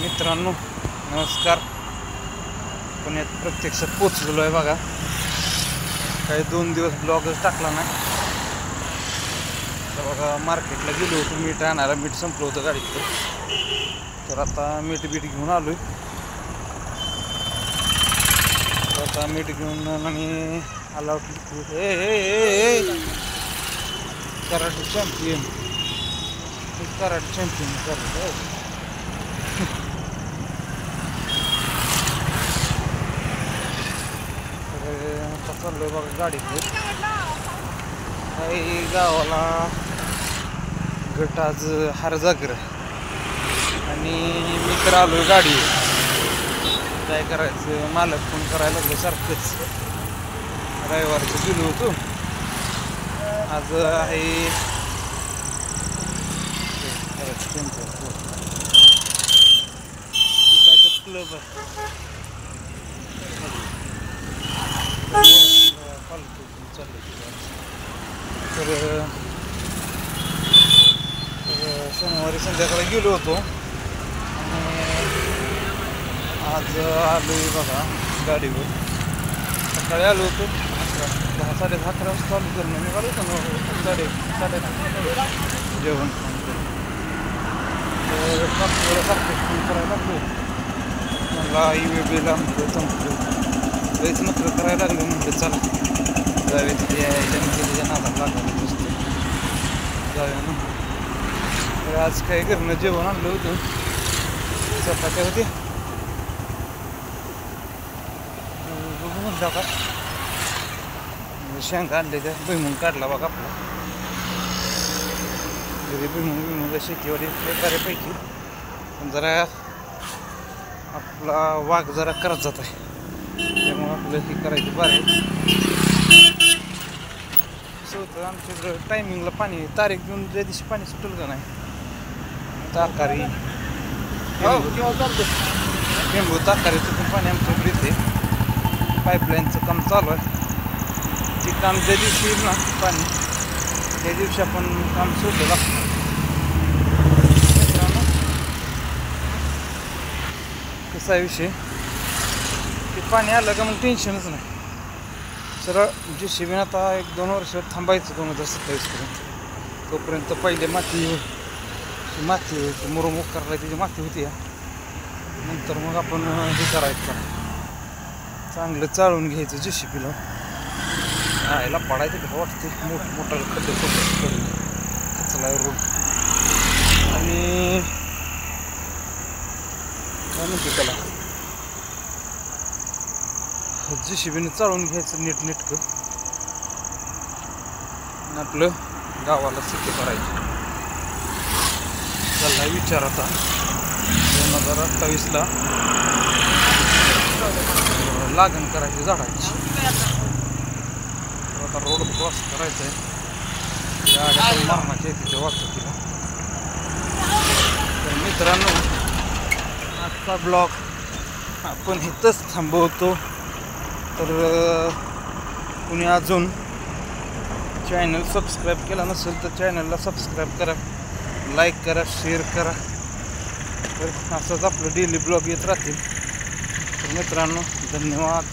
मित्रांनो नमस्कार. पुण्यात प्रत्यक्षात पोचलेलो आहे बघा. काही 2 दिवस ब्लॉगच टाकला नाही. तर बघा मार्केटला गेलो होतो मीठ आणायला. मीठ संपलं होतं गाडीचं. तर आता मीठ घेऊन आलोय. तर आता मीठ घेऊन आणि आला कराटे चॅम्पियन कराटे आता चाललोय बघा गाडीकडे. काही गावाला गट आज हरजागर आणि मी तर आलोय गाडी. काय करायचं, मालक फोन करायला लागलो सारखंच. रविवारचं गेलो होतो. आज आहे क्लब आहे. तर शनिवारी संध्याकाळी गेलो होतो आणि आज आलोय बघा गाडीवर. सकाळी आलो होतो 10 साडे 10 वाजता चालू करणं निघालो होतो. 10:30 जेवण तर सारखं फोन करायला लागलो. मला वेगवेगळा म्हटलं संपलं लईच नखरं करायला लागलं. म्हटलं चला जावे त्याच्या नादाला लागायला बसतो जावे ना. तर आज काय करणं जेवण आणलं होतं. चपात्या होते. बघू म्हणता का शेंगा आणले त्या भुईमुंग काढला बघा आपला. घरी भुईमुंग शेतीवाडी बऱ्यापैकी. पण जरा आपला वाघ जरा करत जात आहे. त्यामुळं आपलं हे करायचं बरं आहे. कसं होतं आमच्याकडं टायमिंगला पाणी तारीख देऊन ज्या दिवशी पाणी सुटेल का नाही ताकारी टेंबू ताकारीचं पण पाणी आमच्याकडे येते. पाईपलाईनचं काम चालू आहे. ते काम ज्या दिवशी येईल ना पाणी त्या दिवशी आपण काम सोडलं लागतं. कसा आहे विषय, ते पाणी आलं का मग टेन्शनच नाही. सरळ JCB आता 1-2 वर्ष थांबायचं 2027 पर्यंत. तोपर्यंत पहिले माती मुरुम करायला त्याची माती होती. नंतर मग आपण हे करायचं चांगलं चाळून घ्यायचं JCBला. याला पडायचं भीती वाटते. मोठा खड्डे कचला रोड. आणि काय म्हणते त्याला JCBने चाळून घ्यायचं नीटनेटकं. आपलं गावाला सिटी करायचं चालला विचार. आता 2028ला लागण करायची झाडांची. आता रोड क्रॉस करायचा आहे. गाड्या मारण्याच्या तिथे वाहतुकीला. तर मित्रांनो आजचा ब्लॉग आपण इथंच थांबवतो. तर कुणी अजून चॅनल सबस्क्राईब केला नसेल तर चॅनलला सबस्क्राईब करा, लाईक करा, शेअर करा. तर असंच आपलं डेली ब्लॉग येत राहतील. तर मित्रांनो धन्यवाद.